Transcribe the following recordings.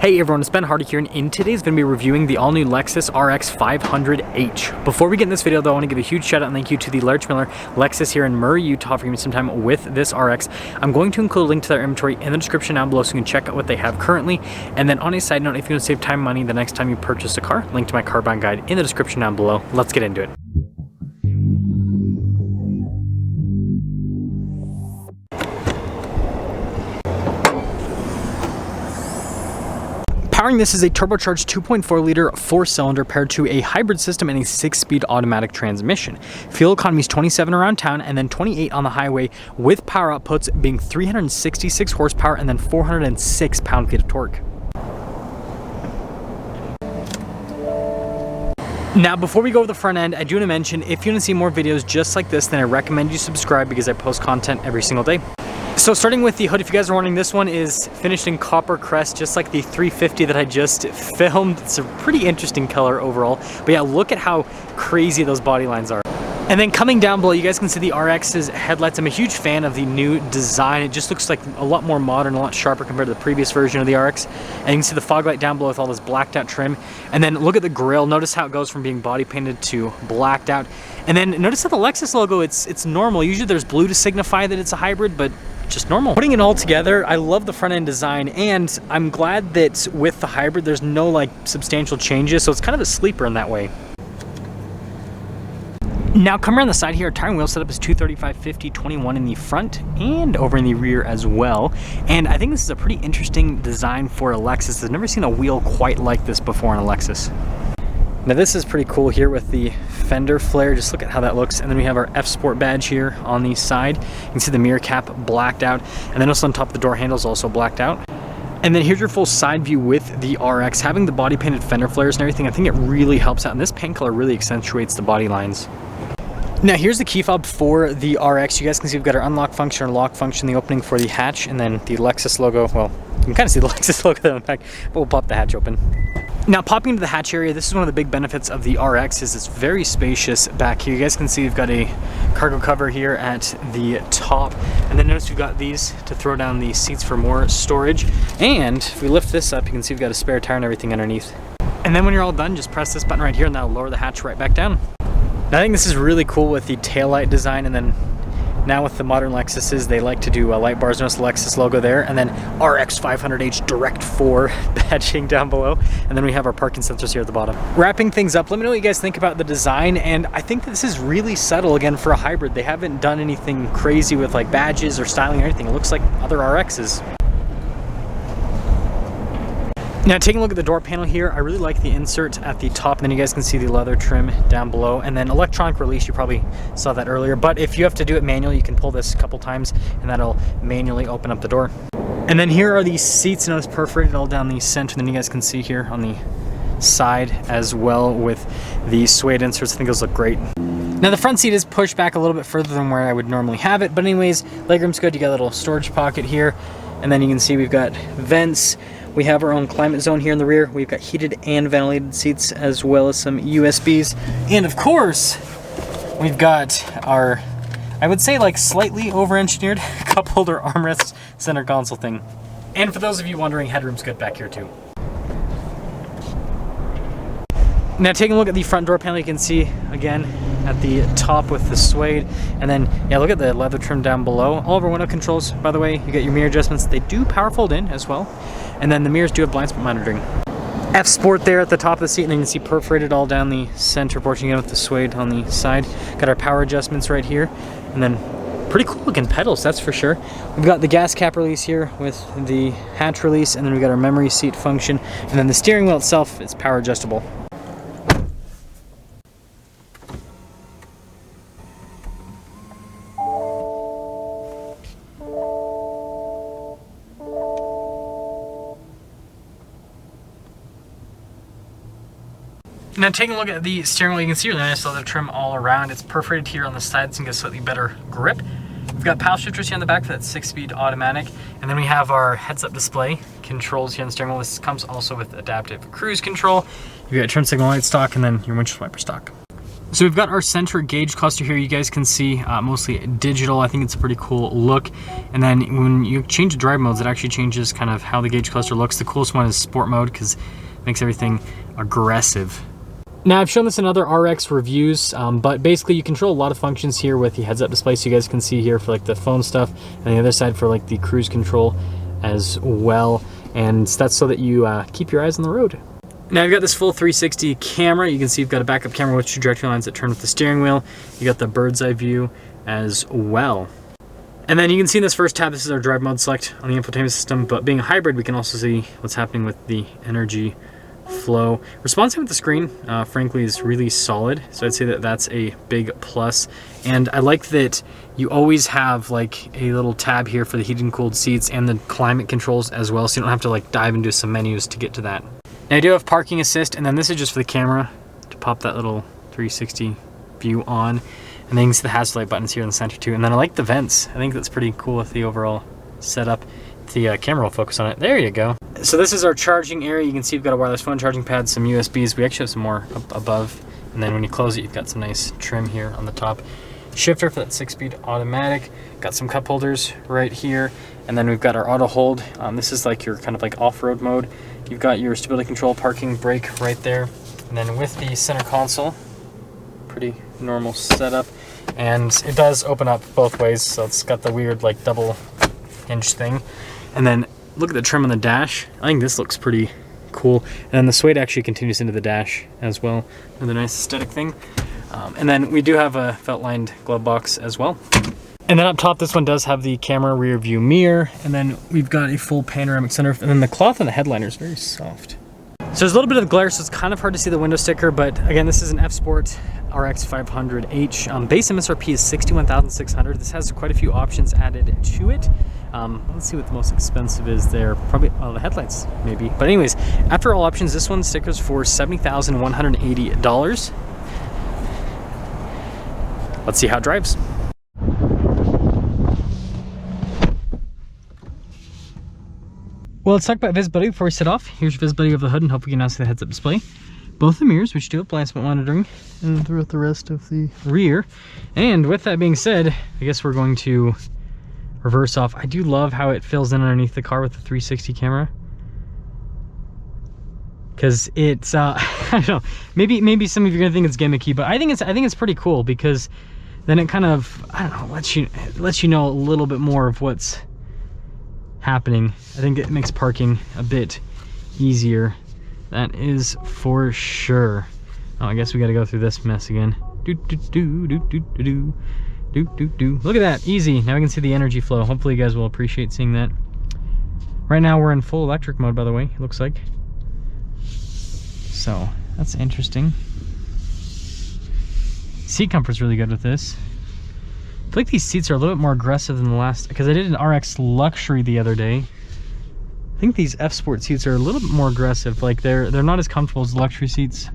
Hey everyone, it's Ben Hardy here, and in today's going to be reviewing the all-new Lexus RX 500H. Before we get in this video though, I want to give a huge shout out and thank you to the Larch Miller Lexus here in Murray, Utah for giving me some time with this RX. I'm going to include a link to their inventory in the description down below so you can check out what they have currently. And then on a side note, if you want to save time and money the next time you purchase a car, link to my car buying guide in the description down below. Let's get into it. Powering this is a turbocharged 2.4 liter 4-cylinder paired to a hybrid system and a 6-speed automatic transmission. Fuel economy is 27 around town and then 28 on the highway, with power outputs being 366 horsepower and then 406 pound-feet of torque. Now, before we go to the front end, I do want to mention, if you want to see more videos just like this, then I recommend you subscribe because I post content every single day. So starting with the hood, if you guys are wondering, this one is finished in copper crest, just like the 350 that I just filmed. It's a pretty interesting color overall. But yeah, look at how crazy those body lines are. And then coming down below, you guys can see the RX's headlights. I'm a huge fan of the new design. It just looks like a lot more modern, a lot sharper compared to the previous version of the RX. And you can see the fog light down below with all this blacked out trim. And then look at the grille. Notice how it goes from being body painted to blacked out. And then notice how the Lexus logo, it's normal. Usually there's blue to signify that it's a hybrid, but just normal. Putting it all together, I love the front end design, and I'm glad that with the hybrid there's no like substantial changes, so it's kind of a sleeper in that way. Now come around the side here, our tire and wheel setup is 235/50/21 in the front and over in the rear as well. And I think this is a pretty interesting design for a Lexus. I've never seen a wheel quite like this before on a Lexus. Now this is pretty cool here with the fender flare. Just look at how that looks. And then we have our F Sport badge here on the side. You can see the mirror cap blacked out. And then also on top of the door handle is also blacked out. And then here's your full side view with the RX. Having the body painted fender flares and everything, I think it really helps out. And this paint color really accentuates the body lines. Now here's the key fob for the RX. You guys can see we've got our unlock function or lock function, the opening for the hatch, and then the Lexus logo. Well, you can kind of see the Lexus logo there on the back, but we'll pop the hatch open. Now popping into the hatch area, this is one of the big benefits of the RX, is it's very spacious back here. You guys can see we've got a cargo cover here at the top, and then notice we've got these to throw down the seats for more storage. And if we lift this up, you can see we've got a spare tire and everything underneath. And then when you're all done, just press this button right here and that'll lower the hatch right back down. Now, I think this is really cool with the taillight design, and then now with the modern Lexuses, they like to do light bars. Notice the Lexus logo there, and then RX 500H Direct 4 badging down below. And then we have our parking sensors here at the bottom. Wrapping things up, let me know what you guys think about the design, and I think this is really subtle again for a hybrid. They haven't done anything crazy with like badges or styling or anything. It looks like other RXs. Now taking a look at the door panel here, I really like the insert at the top, and then you guys can see the leather trim down below, and then electronic release. You probably saw that earlier, but if you have to do it manually, you can pull this a couple times and that'll manually open up the door. And then here are the seats, notice perforated all down the center, and then you guys can see here on the side as well with the suede inserts. I think those look great. Now the front seat is pushed back a little bit further than where I would normally have it, but anyways, legroom's good. You got a little storage pocket here, and then you can see we've got vents. We have our own climate zone here in the rear. We've got heated and ventilated seats as well as some USBs. And of course, we've got our, I would say like slightly over-engineered cup holder armrest center console thing. And for those of you wondering, headroom's good back here too. Now taking a look at the front door panel, you can see again at the top with the suede, and then yeah, look at the leather trim down below. All of our window controls, by the way, you get your mirror adjustments. They do power fold in as well, and then the mirrors do have blind spot monitoring. F Sport there at the top of the seat, and then you can see perforated all down the center portion again with the suede on the side. Got our power adjustments right here, and then pretty cool looking pedals, that's for sure. We've got the gas cap release here with the hatch release, and then we've got our memory seat function, and then the steering wheel itself is power adjustable. Now taking a look at the steering wheel, you can see really nice leather trim all around. It's perforated here on the sides and gets slightly better grip. We've got paddle shifters here on the back for that 6-speed automatic. And then we have our heads-up display controls here on the steering wheel. This comes also with adaptive cruise control. You've got turn signal light stock and then your windshield wiper stock. So we've got our center gauge cluster here. You guys can see mostly digital. I think it's a pretty cool look. And then when you change the drive modes, it actually changes kind of how the gauge cluster looks. The coolest one is sport mode because it makes everything aggressive. Now I've shown this in other RX reviews, but basically you control a lot of functions here with the heads-up display. So you guys can see here for like the phone stuff, and the other side for like the cruise control as well. And that's so that you keep your eyes on the road. Now you've got this full 360 camera. You can see you've got a backup camera with trajectory lines that turn with the steering wheel. You got the bird's eye view as well. And then you can see in this first tab, this is our drive mode select on the infotainment system, but being a hybrid, we can also see what's happening with the energy flow. Responsive with the screen, frankly, is really solid. So I'd say that that's a big plus. And I like that you always have like a little tab here for the heated and cooled seats and the climate controls as well. So you don't have to like dive into some menus to get to that. Now I do have parking assist, and then this is just for the camera to pop that little 360 view on. And then you can see the hazard light buttons here in the center too. And then I like the vents. I think that's pretty cool with the overall setup. The camera will focus on it. There you go. So this is our charging area. You can see we've got a wireless phone charging pad, some USBs. We actually have some more up above. And then when you close it, you've got some nice trim here on the top. Shifter for that 6-speed automatic. Got some cup holders right here. And then we've got our auto hold. This is like your kind of like off-road mode. You've got your stability control, parking brake right there. And then with the center console, pretty normal setup. And it does open up both ways. So it's got the weird like double hinge thing. And then look at the trim on the dash. I think this looks pretty cool. And then the suede actually continues into the dash as well. Another nice aesthetic thing. And then we do have a felt-lined glove box as well. And then up top, this one does have the camera rear view mirror. And then we've got a full panoramic sunroof. And then the cloth on the headliner is very soft. So there's a little bit of glare, so it's kind of hard to see the window sticker. But again, this is an F Sport RX 500H. Base MSRP is $61,600. This has quite a few options added to it. Let's see what the most expensive is there. Probably, oh, the headlights maybe. But anyways, after all options, this one stickers for $70,180. Let's see how it drives. Well, let's talk about visibility before we set off. Here's visibility of the hood, and hopefully you can now see the heads-up display. Both the mirrors, which do have blind spot monitoring, and throughout the rest of the rear. And with that being said, I guess we're going to reverse off. I do love how it fills in underneath the car with the 360 camera. Because it's, I don't know, maybe some of you are gonna think it's gimmicky, but I think it's pretty cool because then it kind of, I don't know, lets you know a little bit more of what's happening. I think it makes parking a bit easier. That is for sure. Oh, I guess we got to go through this mess again. Look at that, easy. Now we can see the energy flow. Hopefully you guys will appreciate seeing that. Right now we're in full electric mode, by the way, it looks like. So that's interesting. Seat comfort's really good with this. I feel like these seats are a little bit more aggressive than the last, because I did an RX Luxury the other day. I think these F Sport seats are a little bit more aggressive. Like they're not as comfortable as the luxury seats.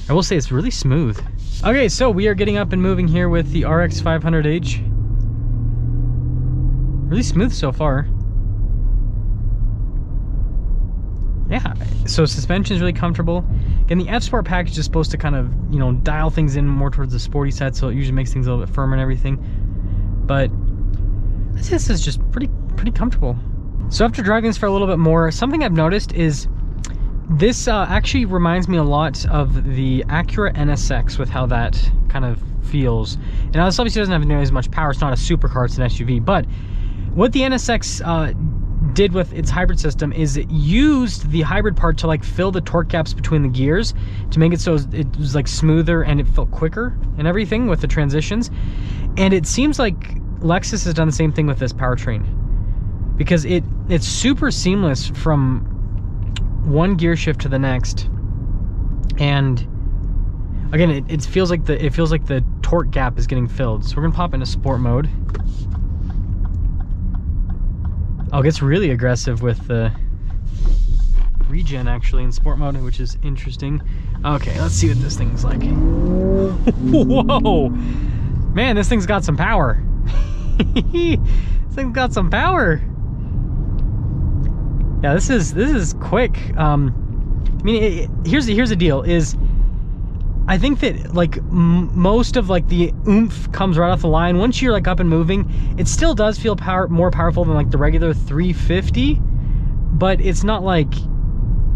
I will say it's really smooth. Okay, so we are getting up and moving here with the RX 500H. Really smooth so far. Yeah, so suspension is really comfortable. Again, the F Sport package is supposed to kind of, you know, dial things in more towards the sporty side, so it usually makes things a little bit firmer and everything. But this is just pretty comfortable. So after driving this for a little bit more, something I've noticed is this actually reminds me a lot of the Acura NSX with how that kind of feels. And this obviously doesn't have nearly as much power. It's not a supercar, it's an SUV. But what the NSX did with its hybrid system is it used the hybrid part to like fill the torque gaps between the gears to make it so it was like smoother and it felt quicker and everything with the transitions. And it seems like Lexus has done the same thing with this powertrain, because it's super seamless from one gear shift to the next. And again, it feels like the torque gap is getting filled. So we're gonna pop into sport mode. Oh, it gets really aggressive with the regen actually in sport mode, which is interesting. Okay, let's see what this thing's like. Whoa, man, this thing's got some power. This thing's got some power. Yeah, this is quick. I mean, here's the deal is, I think that like most of like the oomph comes right off the line. Once you're like up and moving, it still does feel more powerful than like the regular 350, but it's not like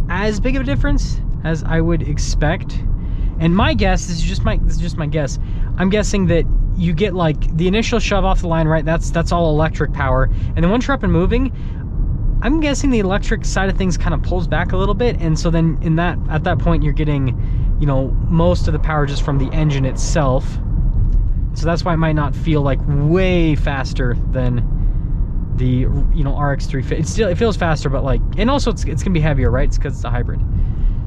as big of a difference as I would expect. And my guess, this is just my guess, I'm guessing that you get like the initial shove off the line, right? That's all electric power, and then once you're up and moving, I'm guessing the electric side of things kind of pulls back a little bit, and so then at that point you're getting, you know, most of the power just from the engine itself. So that's why it might not feel like way faster than the, you know, RX 350. It feels faster, but like, and also it's gonna be heavier, right? It's because it's a hybrid.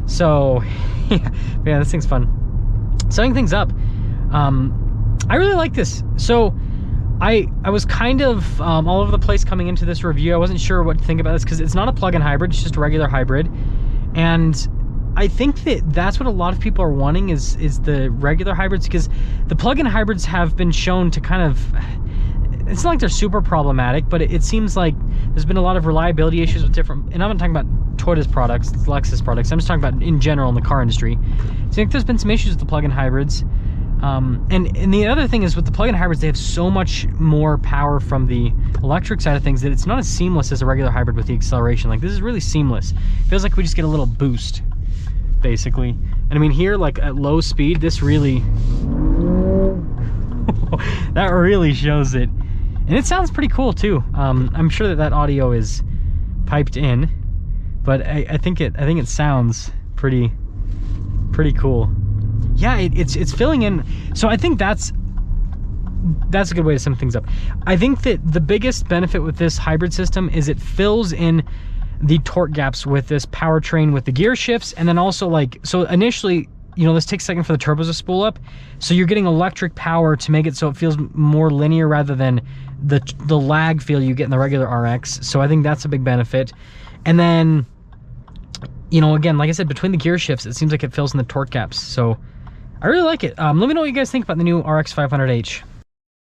So yeah, this thing's fun. Setting things up, I really like this. So I was kind of all over the place coming into this review. I wasn't sure what to think about this because it's not a plug-in hybrid, it's just a regular hybrid. And I think that that's what a lot of people are wanting is the regular hybrids, because the plug-in hybrids have been shown to kind of, it's not like they're super problematic, but it seems like there's been a lot of reliability issues with different, and I'm not talking about Toyota's products, Lexus products, I'm just talking about in general in the car industry. So I think there's been some issues with the plug-in hybrids. And the other thing is with the plug-in hybrids, they have so much more power from the electric side of things that it's not as seamless as a regular hybrid with the acceleration. Like, this is really seamless. It feels like we just get a little boost, basically. And I mean, here, like at low speed, this really, that really shows it. And it sounds pretty cool too. I'm sure that audio is piped in, but I think it sounds pretty cool. Yeah, it's filling in. So I think that's a good way to sum things up. I think that the biggest benefit with this hybrid system is it fills in the torque gaps with this powertrain with the gear shifts, and then also like, so initially, you know, this takes a second for the turbos to spool up, so you're getting electric power to make it so it feels more linear rather than the lag feel you get in the regular RX. So I think that's a big benefit. And then, you know, again, like I said, between the gear shifts, it seems like it fills in the torque gaps. So I really like it. Let me know what you guys think about the new RX 500H.